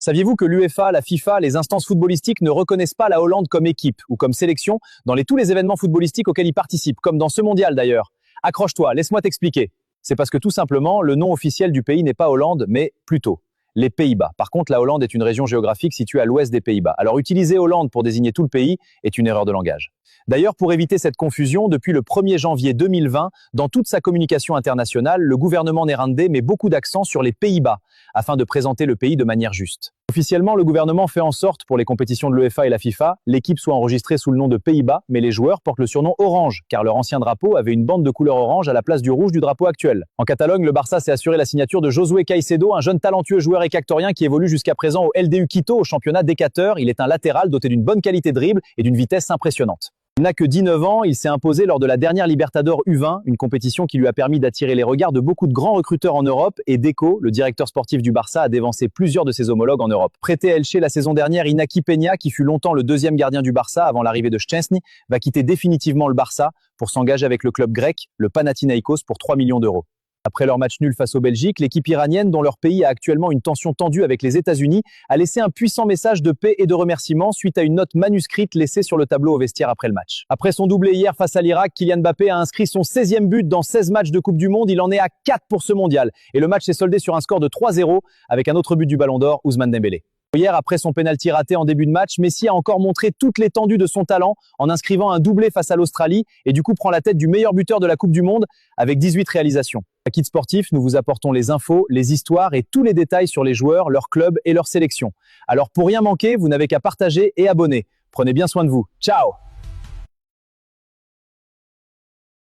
Saviez-vous que l'UEFA, la FIFA, les instances footballistiques ne reconnaissent pas la Hollande comme équipe ou comme sélection dans tous les événements footballistiques auxquels ils participent, comme dans ce mondial d'ailleurs? Accroche-toi, laisse-moi t'expliquer. C'est parce que tout simplement, le nom officiel du pays n'est pas Hollande, mais plutôt les Pays-Bas. Par contre, la Hollande est une région géographique située à l'ouest des Pays-Bas. Alors utiliser Hollande pour désigner tout le pays est une erreur de langage. D'ailleurs, pour éviter cette confusion, depuis le 1er janvier 2020, dans toute sa communication internationale, le gouvernement néerlandais met beaucoup d'accent sur les Pays-Bas, afin de présenter le pays de manière juste. Officiellement, le gouvernement fait en sorte, pour les compétitions de l'UEFA et la FIFA, l'équipe soit enregistrée sous le nom de Pays-Bas, mais les joueurs portent le surnom Orange, car leur ancien drapeau avait une bande de couleur orange à la place du rouge du drapeau actuel. En Catalogne, le Barça s'est assuré la signature de Josué Caicedo, un jeune talentueux joueur équatorien qui évolue jusqu'à présent au LDU Quito, au championnat d'Équateur. Il est un latéral doté d'une bonne qualité de dribble et d'une vitesse impressionnante. Il n'a que 19 ans, il s'est imposé lors de la dernière Libertadores U20, une compétition qui lui a permis d'attirer les regards de beaucoup de grands recruteurs en Europe, et Deco, le directeur sportif du Barça, a dévancé plusieurs de ses homologues en Europe. Prêté à Elche la saison dernière, Inaki Peña, qui fut longtemps le deuxième gardien du Barça avant l'arrivée de Szczęsny, va quitter définitivement le Barça pour s'engager avec le club grec, le Panathinaikos, pour 3 millions d'euros. Après leur match nul face aux Belgiques, l'équipe iranienne, dont leur pays a actuellement une tension tendue avec les États-Unis, a laissé un puissant message de paix et de remerciement suite à une note manuscrite laissée sur le tableau au vestiaire après le match. Après son doublé hier face à l'Irak, Kylian Mbappé a inscrit son 16e but dans 16 matchs de Coupe du Monde. Il en est à 4 pour ce mondial. Et le match s'est soldé sur un score de 3-0 avec un autre but du Ballon d'Or, Ousmane Dembélé. Hier, après son pénalty raté en début de match, Messi a encore montré toute l'étendue de son talent en inscrivant un doublé face à l'Australie et du coup prend la tête du meilleur buteur de la Coupe du Monde avec 18 réalisations. À Kit Sportif, nous vous apportons les infos, les histoires et tous les détails sur les joueurs, leurs clubs et leurs sélections. Alors pour rien manquer, vous n'avez qu'à partager et abonner. Prenez bien soin de vous. Ciao!